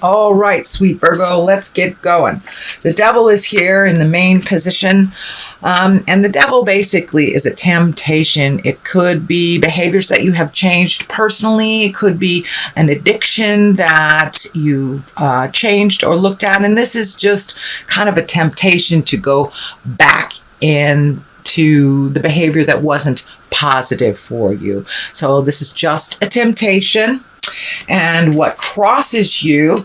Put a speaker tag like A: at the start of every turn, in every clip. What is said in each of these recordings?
A: All right, sweet Virgo, let's get going. The devil is here in the main position. And the devil basically is a temptation. It could be behaviors that you have changed personally. It could be an addiction that you've changed or looked at. And this is just kind of a temptation to go back into the behavior that wasn't positive for you. So this is just a temptation. And what crosses you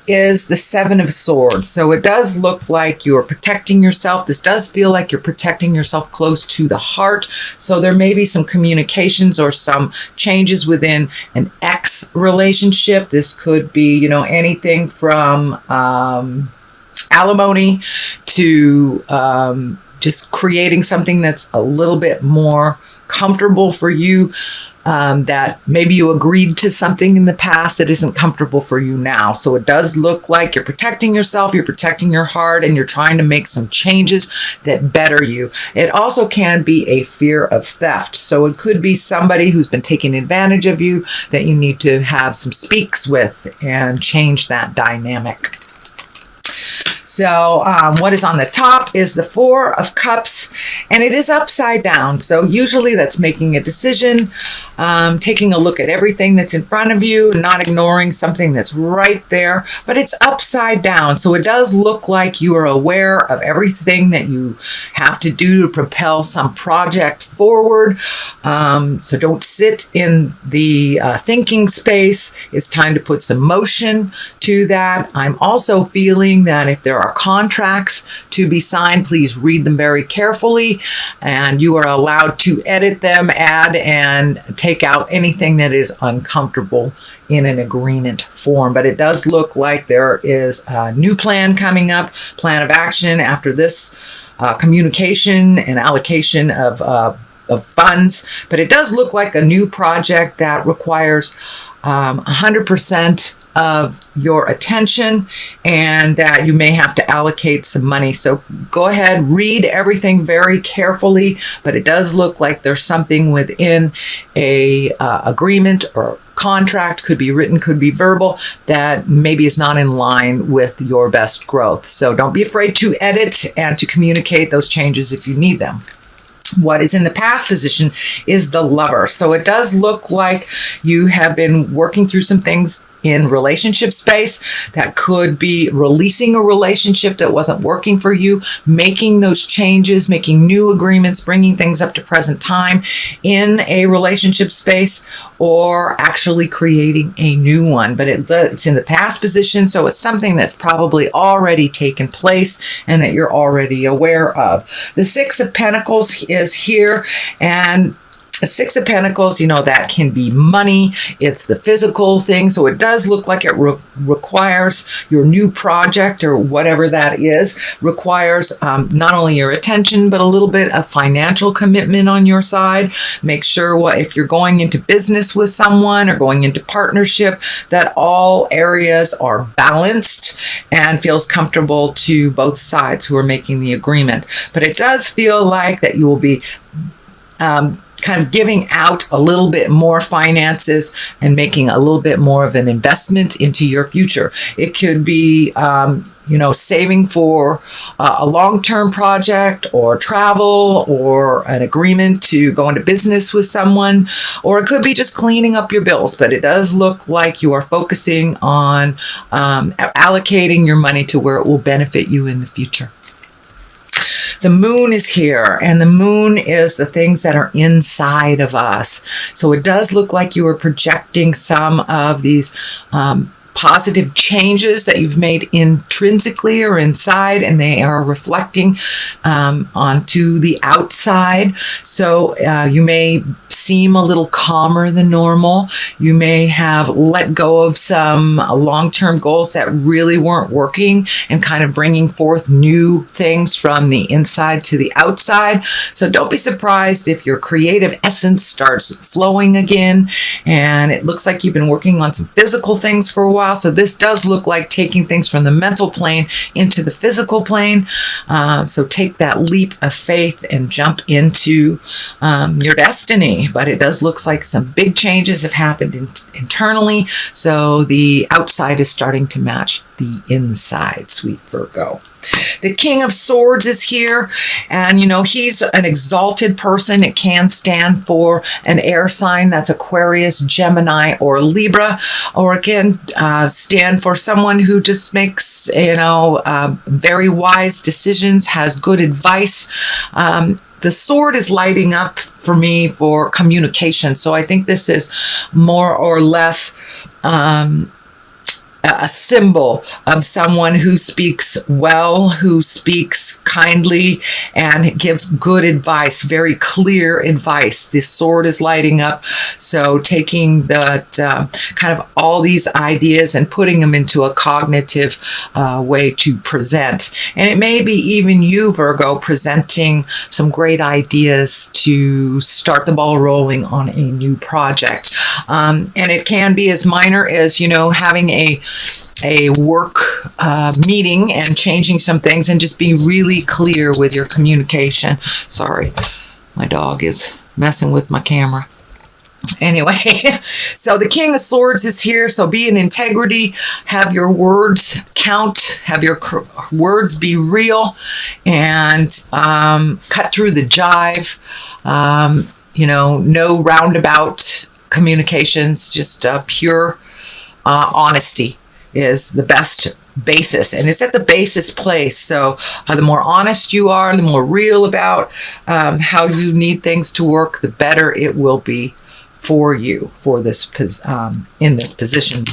A: is the Seven of Swords. So it does look like you're protecting yourself. This does feel like you're protecting yourself close to the heart. So there may be some communications or some changes within an ex relationship. This could be, anything from alimony to just creating something that's a little bit more comfortable for you. That maybe you agreed to something in the past that isn't comfortable for you now. So it does look like you're protecting yourself, you're protecting your heart, and you're trying to make some changes that better you. It also can be a fear of theft. So it could be somebody who's been taking advantage of you that you need to have some speaks with and change that dynamic. So what is on the top is the Four of Cups, and it is upside down. So usually that's making a decision, taking a look at everything that's in front of you, not ignoring something that's right there, but it's upside down. So it does look like you are aware of everything that you have to do to propel some project forward. So don't sit in the thinking space. It's time to put some motion to that. I'm also feeling that if there are contracts to be signed, please read them very carefully, and you are allowed to edit them, add, and take out anything that is uncomfortable in an agreement form. But it does look like there is a new plan coming up, plan of action after this communication and allocation of funds. But it does look like a new project that requires 100% of your attention, and that you may have to allocate some money. So go ahead, read everything very carefully, but it does look like there's something within a agreement or contract, could be written, could be verbal, that maybe is not in line with your best growth. So don't be afraid to edit and to communicate those changes if you need them. What is in the past position is the Lover. So it does look like you have been working through some things in relationship space that could be releasing a relationship that wasn't working for you, making those changes, making new agreements, bringing things up to present time in a relationship space, or actually creating a new one. But it's in the past position, so it's something that's probably already taken place and that you're already aware of. The Six of Pentacles is here, and the Six of Pentacles, that can be money. It's the physical thing. So it does look like it requires your new project, or whatever that is, requires not only your attention, but a little bit of financial commitment on your side. Make sure if you're going into business with someone or going into partnership, that all areas are balanced and feels comfortable to both sides who are making the agreement. But it does feel like that you will be kind of giving out a little bit more finances and making a little bit more of an investment into your future. It could be, saving for a long-term project, or travel, or an agreement to go into business with someone, or it could be just cleaning up your bills. But it does look like you are focusing on allocating your money to where it will benefit you in the future. The Moon is here, and the Moon is the things that are inside of us. So it does look like you are projecting some of these positive changes that you've made intrinsically or inside, and they are reflecting onto the outside. So you may seem a little calmer than normal. You may have let go of some long-term goals that really weren't working, and kind of bringing forth new things from the inside to the outside. So don't be surprised if your creative essence starts flowing again, and it looks like you've been working on some physical things for a while. while. So this does look like taking things from the mental plane into the physical plane. So take that leap of faith and jump into your destiny. But it does look like some big changes have happened internally. So the outside is starting to match the inside, sweet Virgo. The King of Swords is here, and he's an exalted person. It can stand for an air sign, that's Aquarius, Gemini, or Libra, or it can stand for someone who just makes very wise decisions, has good advice. The sword is lighting up for me for communication, so I think this is more or less a symbol of someone who speaks well, who speaks kindly, and gives good advice, very clear advice. This sword is lighting up, so taking that kind of all these ideas and putting them into a cognitive way to present. And it may be even you, Virgo, presenting some great ideas to start the ball rolling on a new project. And it can be as minor as, having a work meeting and changing some things and just be really clear with your communication. Sorry, my dog is messing with my camera. Anyway, so the King of Swords is here. So be in integrity, have your words count, have your words be real, and cut through the jive. No roundabout communications, just pure honesty is the best basis, and it's at the basis place. So the more honest you are, the more real about how you need things to work, the better it will be for you for this in this position.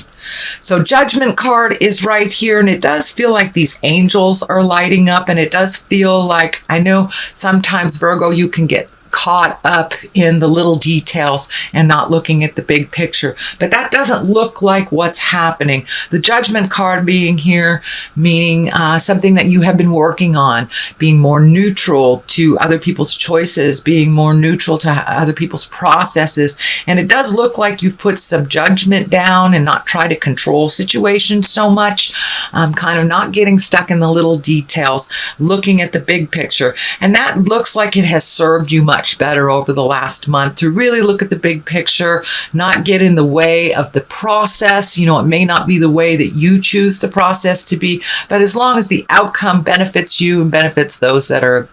A: So Judgment card is right here, and it does feel like these angels are lighting up, and it does feel like, I know sometimes, Virgo, you can get caught up in the little details and not looking at the big picture, but that doesn't look like what's happening. The Judgment card being here, meaning something that you have been working on, being more neutral to other people's choices, being more neutral to other people's processes. And it does look like you've put some judgment down and not try to control situations so much, kind of not getting stuck in the little details, looking at the big picture. And that looks like it has served you much better over the last month, to really look at the big picture, not get in the way of the process. It may not be the way that you choose the process to be, but as long as the outcome benefits you and benefits those that are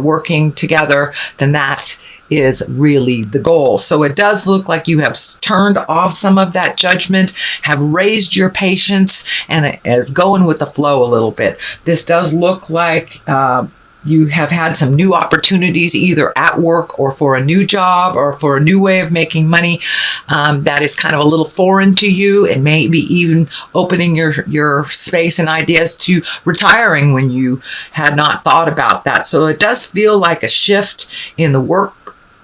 A: working together, then that is really the goal. So it does look like you have turned off some of that judgment, have raised your patience, and going with the flow a little bit. This does look like you have had some new opportunities, either at work or for a new job or for a new way of making money that is kind of a little foreign to you, and maybe even opening your space and ideas to retiring when you had not thought about that. So it does feel like a shift in the work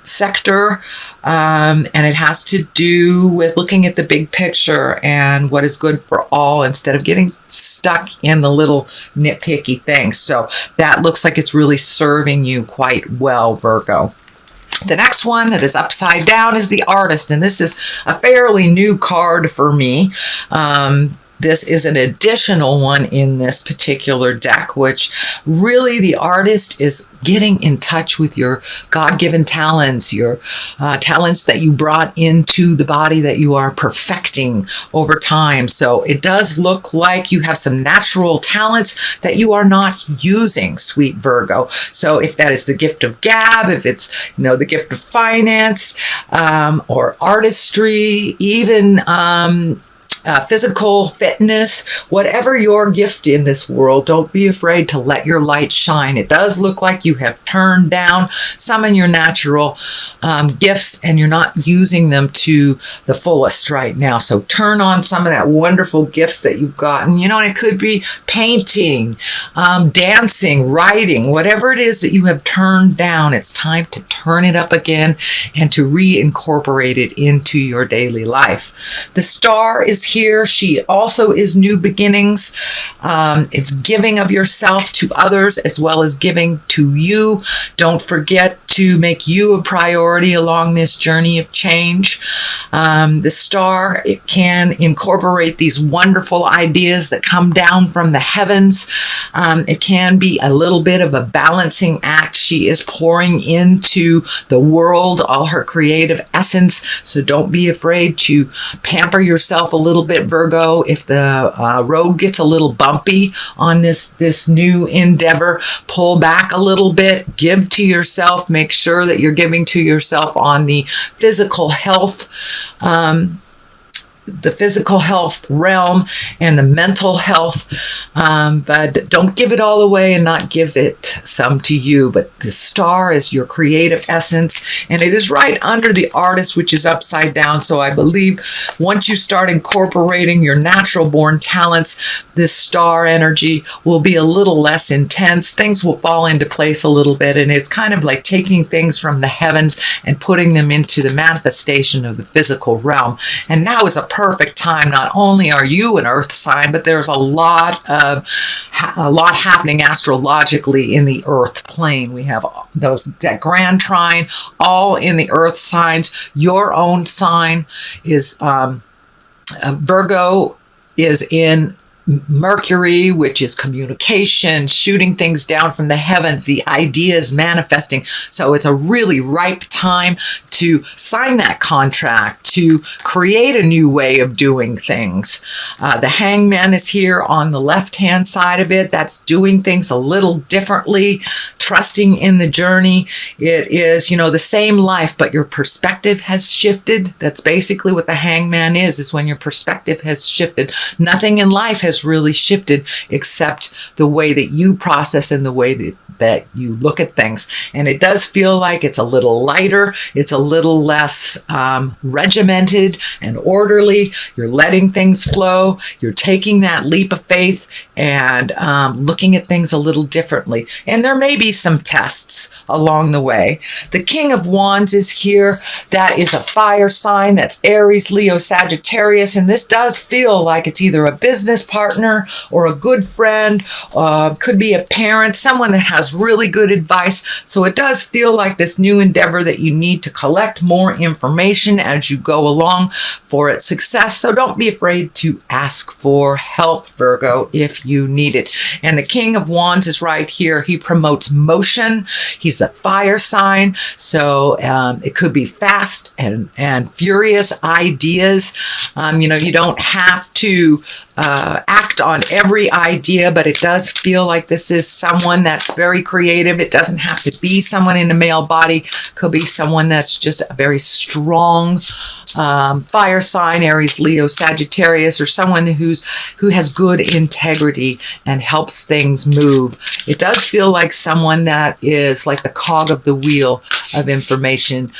A: sector, and it has to do with looking at the big picture and what is good for all, instead of getting stuck in the little nitpicky things. So that looks like it's really serving you quite well, Virgo. The next one that is upside down is the Artist, and this is a fairly new card for me. This is an additional one in this particular deck, which really the Artist is getting in touch with your God-given talents, your talents that you brought into the body that you are perfecting over time. So it does look like you have some natural talents that you are not using, sweet Virgo. So if that is the gift of gab, if it's the gift of finance or artistry, even physical fitness, whatever your gift in this world, don't be afraid to let your light shine. It does look like you have turned down some of your natural gifts, and you're not using them to the fullest right now. So turn on some of that wonderful gifts that you've gotten. And it could be painting, dancing, writing, whatever it is that you have turned down. It's time to turn it up again and to reincorporate it into your daily life. The Star is here. She also is new beginnings. It's giving of yourself to others as well as giving to you. Don't forget to make you a priority along this journey of change. The star, it can incorporate these wonderful ideas that come down from the heavens. It can be a little bit of a balancing act. She is pouring into the world all her creative essence. So don't be afraid to pamper yourself a little bit, Virgo. If the road gets a little bumpy on this new endeavor, pull back a little bit, give to yourself, make sure that you're giving to yourself on the physical health realm and the mental health, but don't give it all away and not give it some to you. But the star is your creative essence, and it is right under the artist, which is upside down. So I believe once you start incorporating your natural born talents, this star energy will be a little less intense. Things will fall into place a little bit, and it's kind of like taking things from the heavens and putting them into the manifestation of the physical realm. And now is a perfect time. Not only are you an earth sign, but there's a lot happening astrologically in the earth plane. We have that grand trine all in the earth signs. Your own sign is Virgo is in Mercury, which is communication, shooting things down from the heavens, the ideas manifesting. So it's a really ripe time to sign that contract, to create a new way of doing things. The Hangman is here on the left-hand side of it. That's doing things a little differently, trusting in the journey. It is, the same life, but your perspective has shifted. That's basically what the Hangman is when your perspective has shifted. Nothing in life has really shifted except the way that you process and the way that you look at things. And it does feel like it's a little lighter. It's a little less regimented and orderly. You're letting things flow. You're taking that leap of faith and looking at things a little differently. And there may be some tests along the way. The King of Wands is here. That is a fire sign. That's Aries, Leo, Sagittarius. And this does feel like it's either a business partner or a good friend, could be a parent, someone that has really good advice. So it does feel like this new endeavor that you need to collect more information as you go along for its success. So don't be afraid to ask for help, Virgo, if you need it. And the King of Wands is right here. He promotes motion. He's the fire sign. So it could be fast and furious ideas. You don't have to act on every idea, but it does feel like this is someone that's very creative. It doesn't have to be someone in a male body. Could be someone that's just a very strong fire sign, Aries, Leo, Sagittarius, or someone who has good integrity and helps things move. It does feel like someone that is like the cog of the wheel of information,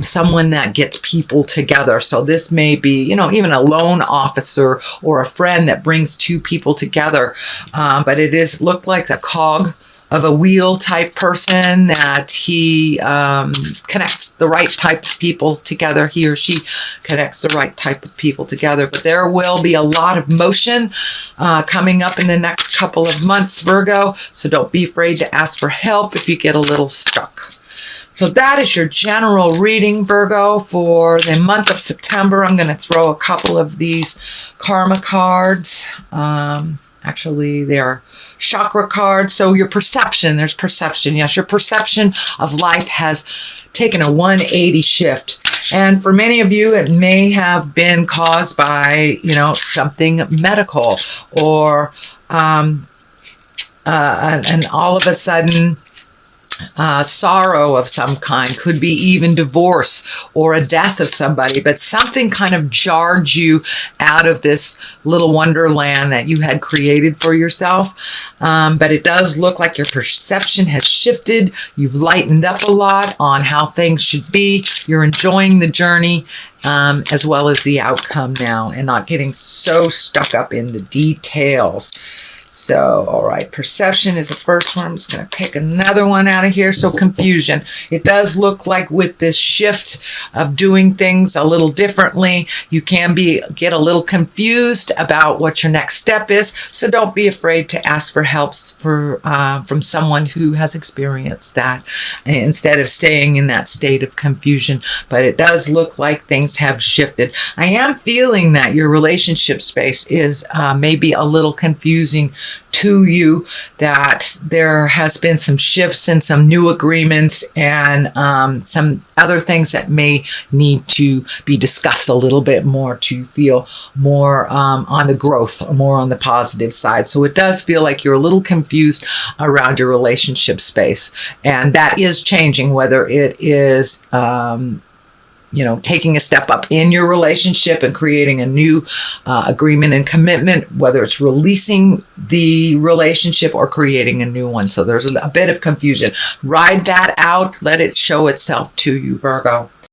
A: someone that gets people together. So this may be, even a loan officer or a friend that brings two people together. But it is looked like a cog of a wheel type person, that he connects the right type of people together. He or she connects the right type of people together. But there will be a lot of motion coming up in the next couple of months, Virgo. So don't be afraid to ask for help if you get a little stuck. So that is your general reading, Virgo, for the month of September. I'm going to throw a couple of these karma cards. Actually, they're chakra cards. So your perception, there's perception. Yes, your perception of life has taken a 180 shift. And for many of you, it may have been caused by, something medical or and all of a sudden, sorrow of some kind, could be even divorce or a death of somebody, but something kind of jarred you out of this little wonderland that you had created for yourself. But it does look like your perception has shifted. You've lightened up a lot on how things should be. You're enjoying the journey as well as the outcome now and not getting so stuck up in the details. So, all right, perception is the first one. I'm just going to pick another one out of here. So, confusion. It does look like with this shift of doing things a little differently, you can get a little confused about what your next step is. So, don't be afraid to ask for help from someone who has experienced that instead of staying in that state of confusion. But it does look like things have shifted. I am feeling that your relationship space is maybe a little confusing to you, that there has been some shifts and some new agreements and some other things that may need to be discussed a little bit more to feel more on the growth, more on the positive side. So it does feel like you're a little confused around your relationship space, and that is changing, whether it is taking a step up in your relationship and creating a new agreement and commitment, whether it's releasing the relationship or creating a new one. So there's a bit of confusion. Ride that out. Let it show itself to you, Virgo.